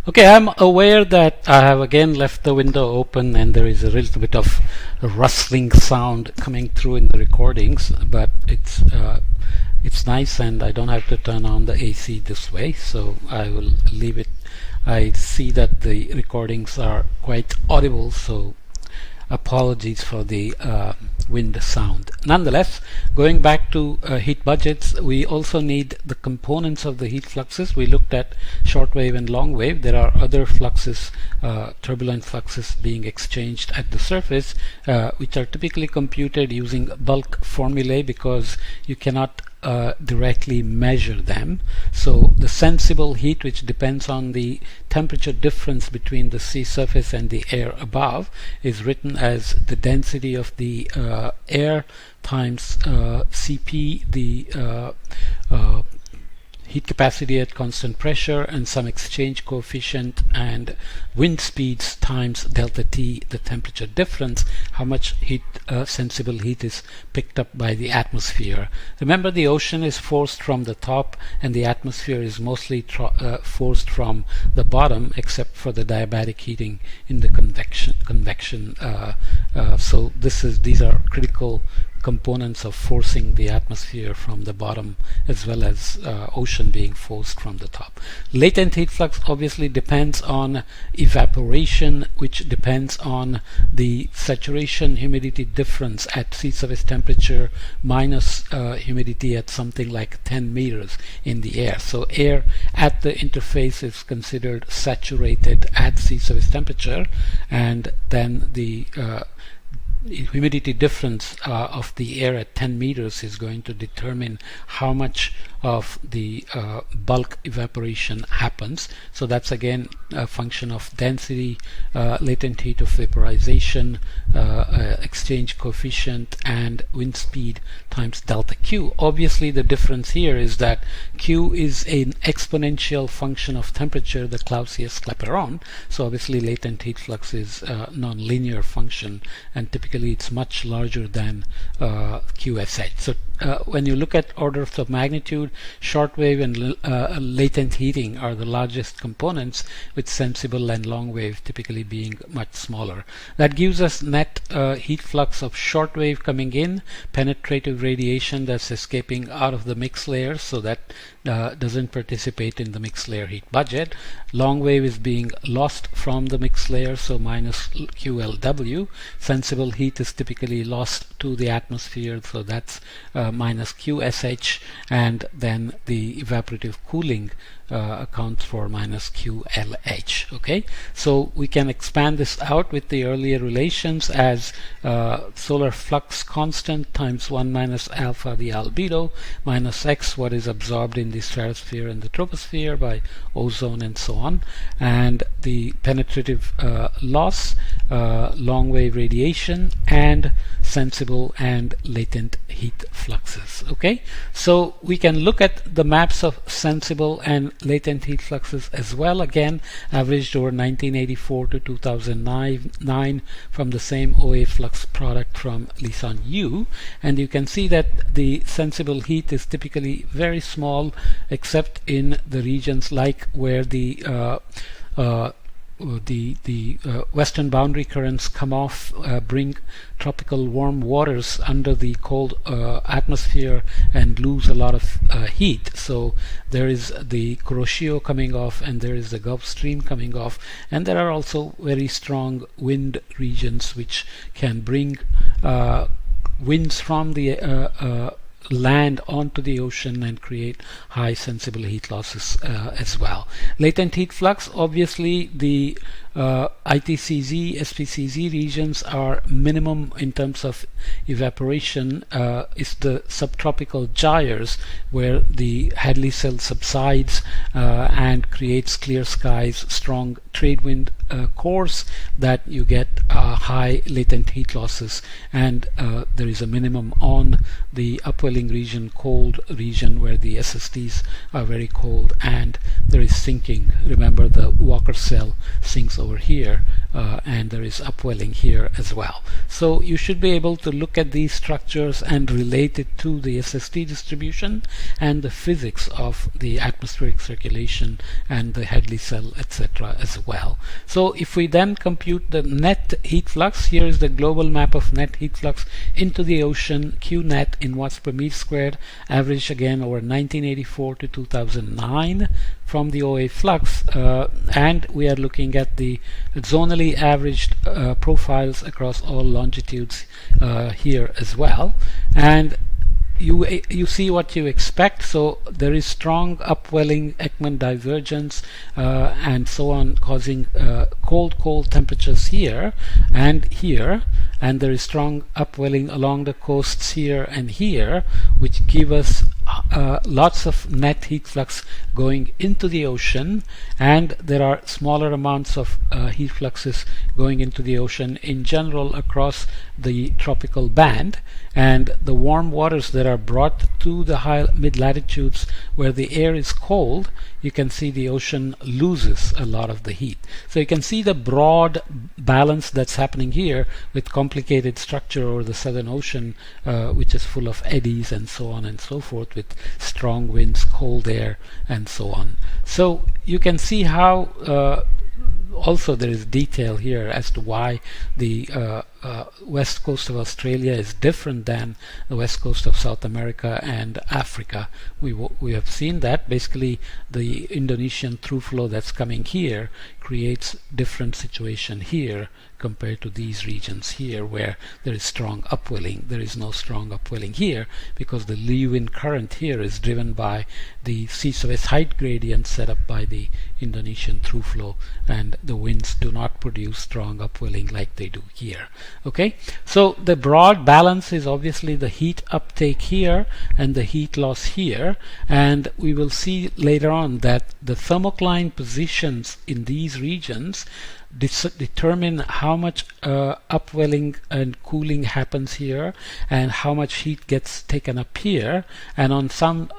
Okay, I'm aware that I have again left the window open and there is a little bit of a rustling sound coming through in the recordings, but it's nice and I don't have to turn on the AC this way, so I will leave it. I see that the recordings are quite audible, so apologies for the wind sound. Nonetheless, going back to heat budgets, we also need the components of the heat fluxes. We looked at short wave and long wave. There are other fluxes, turbulent fluxes being exchanged at the surface, which are typically computed using bulk formulae because you cannot directly measure them. So the sensible heat, which depends on the temperature difference between the sea surface and the air above, is written as the density of the air times Cp, the heat capacity at constant pressure, and some exchange coefficient, and wind speeds times delta T, the temperature difference, how much heat, sensible heat is picked up by the atmosphere. Remember, the ocean is forced from the top and the atmosphere is mostly forced from the bottom, except for the diabatic heating in the convection. So these are critical components of forcing the atmosphere from the bottom, as well as ocean being forced from the top. Latent heat flux obviously depends on evaporation, which depends on the saturation humidity difference at sea surface temperature minus humidity at something like 10 meters in the air. So air at the interface is considered saturated at sea surface temperature, and then the humidity difference of the air at 10 meters is going to determine how much of the bulk evaporation happens. So that's again a function of density, latent heat of vaporization, exchange coefficient, and wind speed times delta Q. Obviously the difference here is that Q is an exponential function of temperature, the Clausius-Clapeyron. So obviously latent heat flux is a non-linear function, and typically it's much larger than QSH. So when you look at orders of magnitude, shortwave and latent heating are the largest components, with sensible and long wave typically being much smaller. That gives us net heat flux of shortwave coming in, penetrative radiation that's escaping out of the mix layer, so that doesn't participate in the mix layer heat budget. Long wave is being lost from the mix layer, so minus QLW. Sensible heat is typically lost to the atmosphere, so that's minus QSH, and then the evaporative cooling accounts for minus QLH. Okay, so we can expand this out with the earlier relations as solar flux constant times 1 minus alpha the albedo minus x, what is absorbed in the stratosphere and the troposphere by ozone and so on, and the penetrative loss, long wave radiation, and sensible and latent heat fluxes. Okay, so we can look at the maps of sensible and latent heat fluxes as well, again averaged over 1984 to 2009 from the same OA flux product from Lisan Yu, and you can see that the sensible heat is typically very small, except in the regions like where the western boundary currents come off, bring tropical warm waters under the cold atmosphere and lose a lot of heat. So there is the Kuroshio coming off, and there is the Gulf Stream coming off, and there are also very strong wind regions which can bring winds from the land onto the ocean and create high sensible heat losses as well. Latent heat flux, obviously the ITCZ, SPCZ regions are minimum in terms of evaporation. Is the subtropical gyres where the Hadley cell subsides and creates clear skies, strong trade wind cores, that you get high latent heat losses, and there is a minimum on the upwelling region, cold region, where the SSTs are very cold, and there is sinking. Remember, the Walker cell sinks over here and there is upwelling here as well. So you should be able to look at these structures and relate it to the SST distribution and the physics of the atmospheric circulation and the Hadley cell, etc. as well. So if we then compute the net heat flux, here is the global map of net heat flux into the ocean, Q net in watts per meter squared, average again over 1984 to 2009 from the OA flux, and we are looking at the zonally averaged profiles across all longitudes here as well. And you see what you expect. So there is strong upwelling, Ekman divergence, and so on, causing cold temperatures here and here, and there is strong upwelling along the coasts here and here, which give us lots of net heat flux going into the ocean, and there are smaller amounts of heat fluxes going into the ocean in general across the tropical band. And the warm waters that are brought to the high mid latitudes where the air is cold, you can see the ocean loses a lot of the heat. So you can see the broad balance that's happening here with complicated structure over the Southern Ocean, which is full of eddies and so on and so forth, with strong winds, cold air, and so on. So you can see how also there is detail here as to why the west coast of Australia is different than the west coast of South America and Africa. We have seen that basically the Indonesian through flow that's coming here creates different situation here compared to these regions here where there is strong upwelling. There is no strong upwelling here because the Leeuwin current here is driven by the sea-surface height gradient set up by the Indonesian through flow, and the winds do not produce strong upwelling like they do here. Okay, so the broad balance is obviously the heat uptake here and the heat loss here, and we will see later on that the thermocline positions in these regions determine how much upwelling and cooling happens here and how much heat gets taken up here, and on some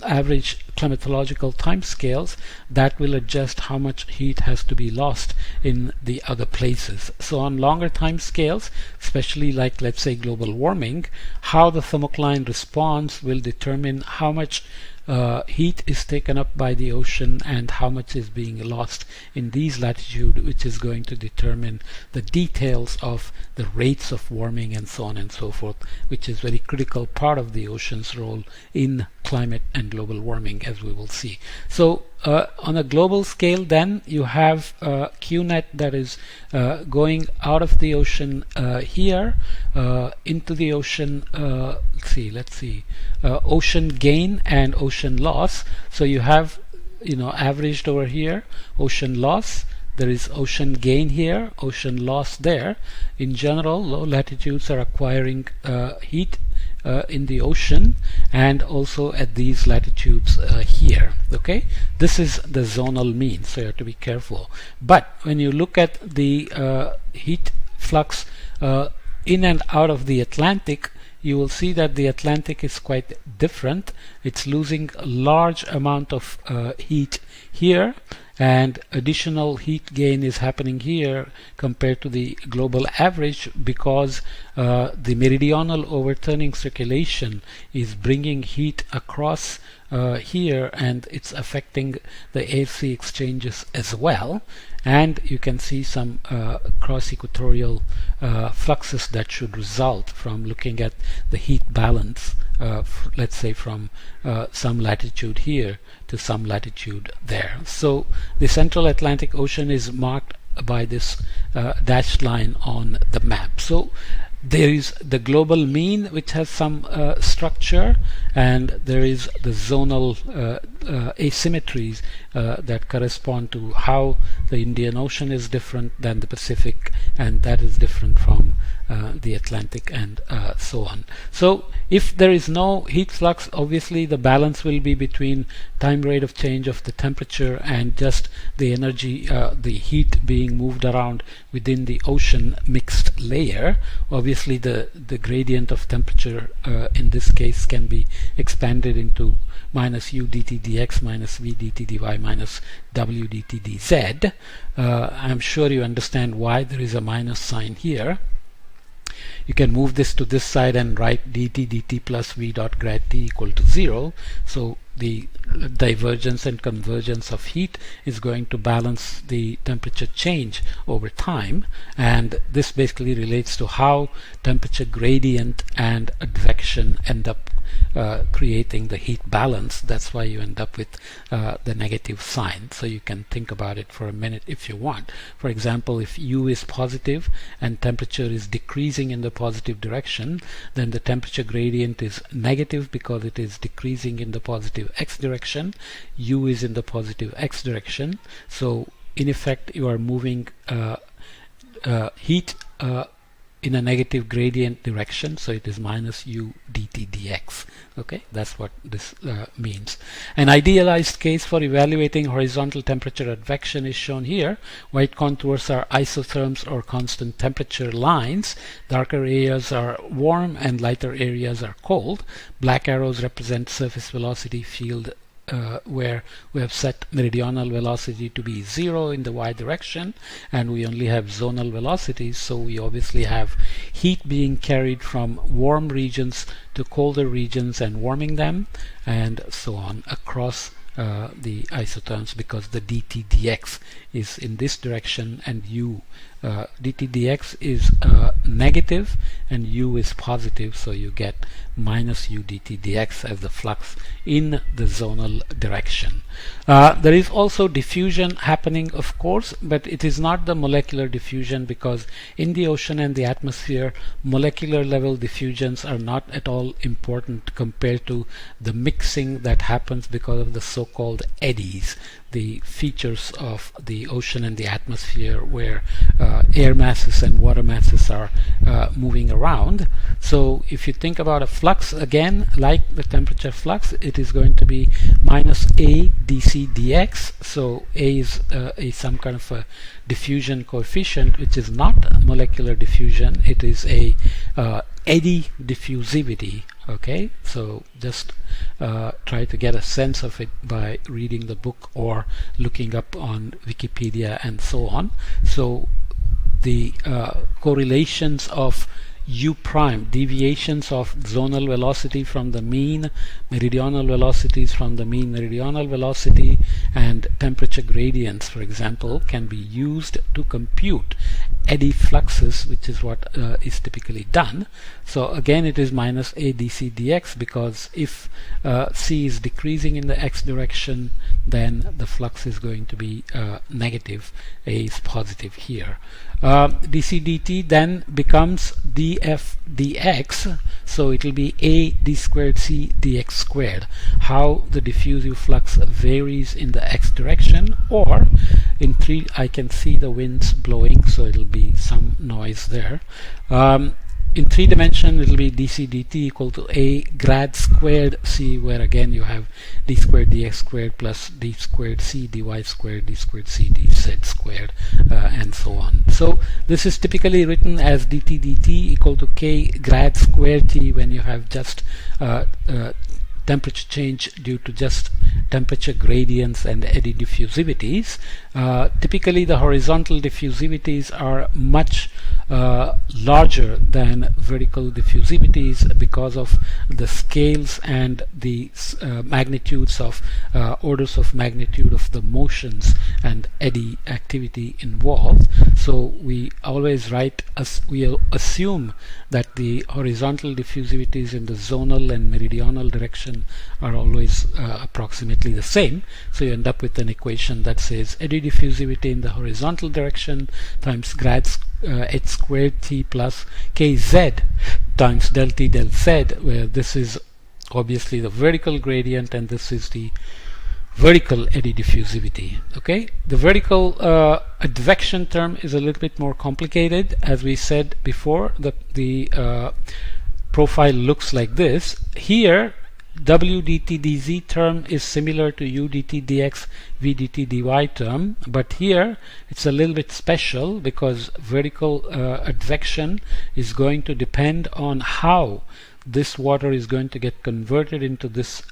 average climatological time scales that will adjust how much heat has to be lost in the other places. So on longer time scales, especially like let's say global warming, how the thermocline responds will determine how much heat is taken up by the ocean and how much is being lost in these latitudes, which is going to determine the details of the rates of warming and so on and so forth, which is very critical part of the ocean's role in climate and global warming, as we will see. So on a global scale then you have QNet that is going out of the ocean here into the ocean, let's see, ocean gain and ocean loss. So you have, averaged over here, ocean loss, there is ocean gain here, ocean loss there. In general, low latitudes are acquiring heat in the ocean and also at these latitudes here. Okay, this is the zonal mean, so you have to be careful. But when you look at the heat flux in and out of the Atlantic, you will see that the Atlantic is quite different. It's losing a large amount of heat here, and additional heat gain is happening here compared to the global average because the meridional overturning circulation is bringing heat across here, and it's affecting the AC exchanges as well. And you can see some cross-equatorial fluxes that should result from looking at the heat balance, let's say from some latitude here to some latitude there. So the central Atlantic Ocean is marked by this dashed line on the map. So there is the global mean, which has some structure, and there is the zonal asymmetries that correspond to how the Indian Ocean is different than the Pacific and that is different from the Atlantic, and so on. So if there is no heat flux, obviously the balance will be between time rate of change of the temperature and just the energy, the heat being moved around within the ocean mixed layer. Obviously the gradient of temperature in this case can be expanded into minus u dt dx minus v dt dy minus w dt dz. I'm sure you understand why there is a minus sign here. You can move this to this side and write dt dt plus v dot grad t equal to 0. So the divergence and convergence of heat is going to balance the temperature change over time, and this basically relates to how temperature gradient and advection end up creating the heat balance. That's why you end up with the negative sign. So you can think about it for a minute if you want. For example, if U is positive and temperature is decreasing in the positive direction, then the temperature gradient is negative because it is decreasing in the positive x direction. U is in the positive x direction. So in effect you are moving heat in a negative gradient direction, so it is minus u dt dx. Okay, that's what this means. An idealized case for evaluating horizontal temperature advection is shown here. White contours are isotherms or constant temperature lines. Darker areas are warm and lighter areas are cold. Black arrows represent surface velocity field where we have set meridional velocity to be 0 in the y direction, and we only have zonal velocities, so we obviously have heat being carried from warm regions to colder regions and warming them, and so on across the isotherms, because the dt dx is in this direction and u dt dx is negative and u is positive, so you get minus u dt dx as the flux in the zonal direction. There is also diffusion happening, of course, but it is not the molecular diffusion, because in the ocean and the atmosphere molecular level diffusions are not at all important compared to the mixing that happens because of the so-called eddies, the features of the ocean and the atmosphere where air masses and water masses are moving around. So if you think about a flux, again, like the temperature flux, it is going to be minus a dc dx. So a is some kind of a diffusion coefficient, which is not molecular diffusion, it is a eddy diffusivity. Okay, so just try to get a sense of it by reading the book or looking up on Wikipedia and so on. So the correlations of u prime, deviations of zonal velocity from the mean, meridional velocities from the mean meridional velocity, and temperature gradients, for example, can be used to compute eddy fluxes, which is what is typically done. So again, it is minus a dc dx, because if c is decreasing in the x direction, then the flux is going to be negative. A is positive here. dc dt then becomes df dx, so it will be a d squared c dx squared. How the diffusive flux varies in the x direction, or in 3, I can see the winds blowing, so it'll be some noise there. In 3 dimension, it'll be dc dt equal to a grad squared c, where again you have d squared dx squared plus d squared c dy squared d squared c dz squared, and so on. So this is typically written as dt dt equal to k grad squared t when you have just temperature change due to just temperature gradients and eddy diffusivities. Typically the horizontal diffusivities are much larger than vertical diffusivities because of the scales and the magnitudes of orders of magnitude of the motions and eddy activity involved. So we always write, we assume that the horizontal diffusivities in the zonal and meridional direction are always approximately the same. So you end up with an equation that says eddy diffusivity in the horizontal direction times grad h squared t plus kz times del t del z, where this is obviously the vertical gradient and this is the vertical eddy diffusivity. Okay, the vertical advection term is a little bit more complicated. As we said before, the profile looks like this. Here, w dt dz term is similar to u dt dx v dt dy term, but here it's a little bit special because vertical advection is going to depend on how this water is going to get converted into this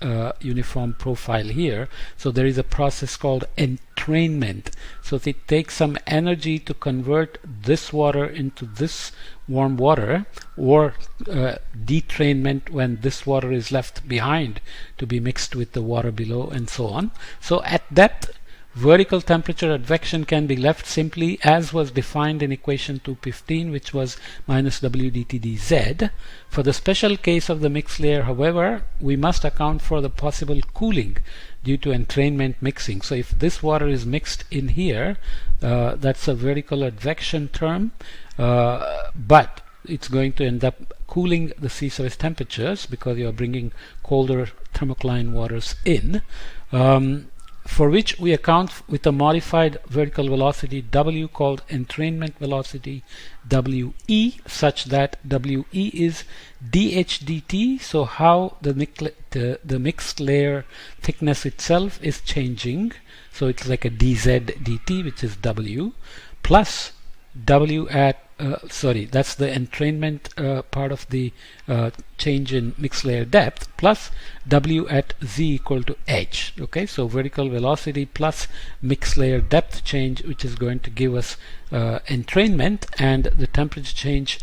uniform profile here. So there is a process called entrainment. So it takes some energy to convert this water into this warm water, or detrainment when this water is left behind to be mixed with the water below, and so on. So at depth, vertical temperature advection can be left simply as was defined in equation 215, which was minus w dt dz. For the special case of the mixed layer, however, we must account for the possible cooling due to entrainment mixing. So if this water is mixed in here, that's a vertical advection term, but it's going to end up cooling the sea surface temperatures because you are bringing colder thermocline waters in, for which we account with a modified vertical velocity W called entrainment velocity WE, such that WE is dH dt. So how the mixed layer thickness itself is changing. So it's like a dz dt, which is W, plus W at that's the entrainment part of the change in mixed layer depth, plus W at Z equal to H. Okay, so vertical velocity plus mixed layer depth change, which is going to give us entrainment, and the temperature change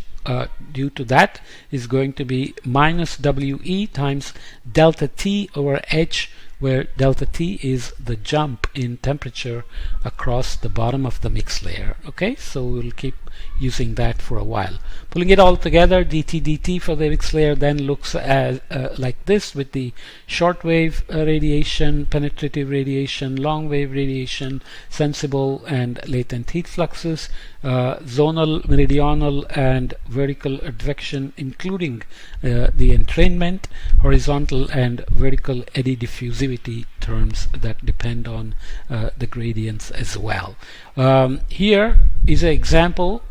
due to that is going to be minus WE times delta T over H, where delta T is the jump in temperature across the bottom of the mixed layer. Okay, so we'll keep using that for a while. Pulling it all together, dt dt for the mixed layer then looks as like this, with the short wave radiation, penetrative radiation, long wave radiation, sensible and latent heat fluxes, zonal, meridional and vertical advection, including the entrainment, horizontal and vertical eddy diffusivity terms that depend on the gradients as well. Here is an example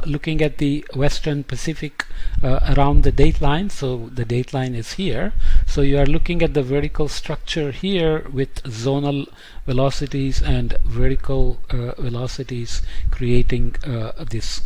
looking at the Western Pacific around the dateline. So the dateline is here. So you are looking at the vertical structure here with zonal velocities and vertical velocities creating this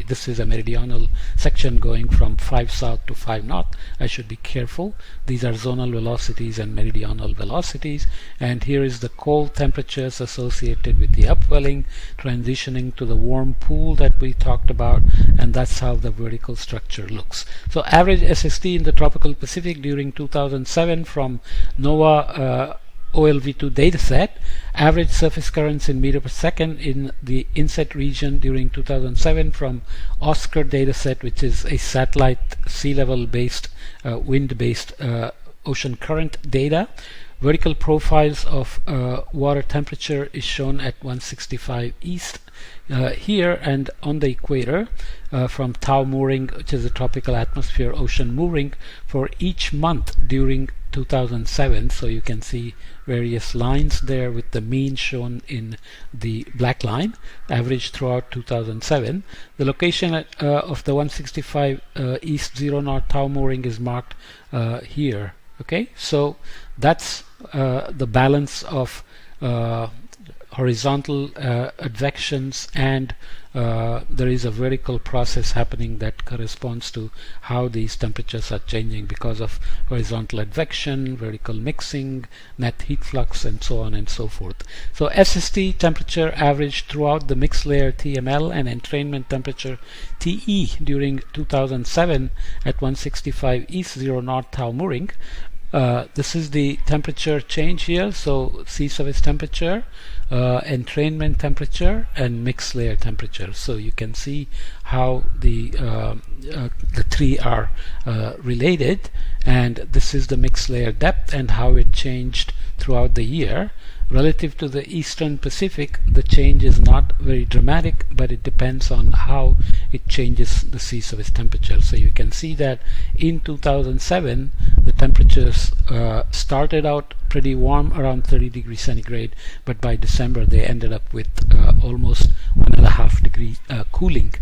this is a meridional section going from 5 south to 5 north. I should be careful. These are zonal velocities and meridional velocities, and here is the cold temperatures associated with the upwelling transitioning to the warm pool that we talked about, and that's how the vertical structure looks. So average SST in the tropical Pacific during 2007 from NOAA OLV2 dataset, average surface currents in meter per second in the inset region during 2007 from OSCAR dataset, which is a satellite sea level based wind based ocean current data. Vertical profiles of water temperature is shown at 165 east here and on the equator from tau mooring, which is a tropical atmosphere ocean mooring, for each month during 2007. So you can see various lines there with the mean shown in the black line, average throughout 2007. The location of the 165 east 0 north tau mooring is marked here. Okay, so that's the balance of horizontal advections, and there is a vertical process happening that corresponds to how these temperatures are changing because of horizontal advection, vertical mixing, net heat flux, and so on and so forth. So SST temperature average throughout the mixed layer TML and entrainment temperature TE during 2007 at 165 east 0 north tau mooring. This is the temperature change here, so sea surface temperature, entrainment temperature, and mixed layer temperature. So you can see how the three are related, and this is the mixed layer depth and how it changed throughout the year. Relative to the Eastern Pacific, the change is not very dramatic, but it depends on how it changes the sea surface temperature. So you can see that in 2007, the temperatures started out pretty warm, around 30 degrees centigrade, but by December they ended up with almost 1.5 degree cooling,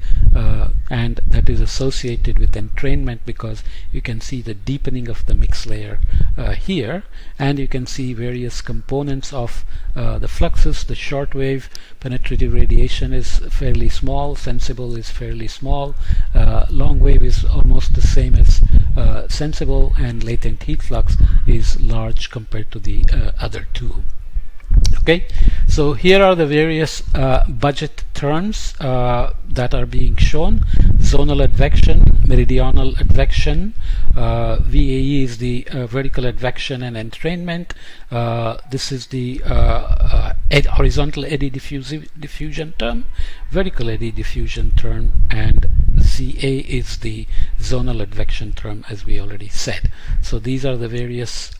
and that is associated with entrainment, because you can see the deepening of the mix layer here, and you can see various components of the fluxes. The shortwave penetrative radiation is fairly small, sensible is fairly small, long wave is almost the same as sensible, and latent heat flux is large compared to the other two. Okay, so here are the various budget terms that are being shown. Zonal advection, meridional advection, VAE is the vertical advection and entrainment. This is the horizontal eddy diffusion term, vertical eddy diffusion term, and ZA is the zonal advection term, as we already said. So these are the various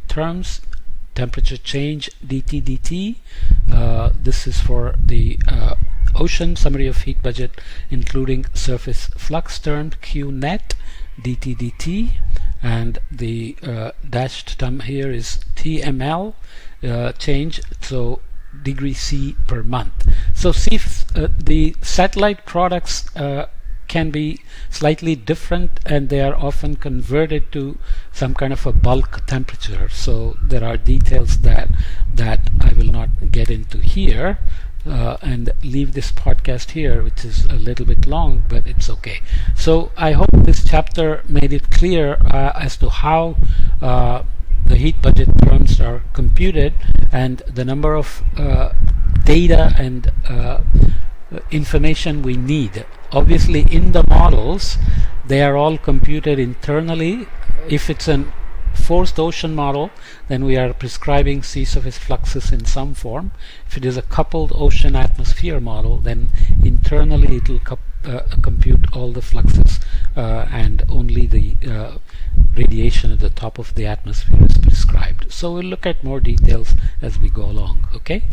terms. Temperature change, DT dt. This is for the ocean. Summary of heat budget, including surface flux term, Q net, DT dt, and the dashed term here is TML change, so degree C per month. So see if the satellite products can be slightly different, and they are often converted to some kind of a bulk temperature. So there are details that I will not get into here, and leave this podcast here, which is a little bit long, but it's okay. So I hope this chapter made it clear as to how the heat budget terms are computed, and the number of data and information we need. Obviously, in the models, they are all computed internally. If it's an forced ocean model, then we are prescribing sea surface fluxes in some form. If it is a coupled ocean atmosphere model, then internally it will compute all the fluxes, and only the radiation at the top of the atmosphere is prescribed. So we'll look at more details as we go along. Okay.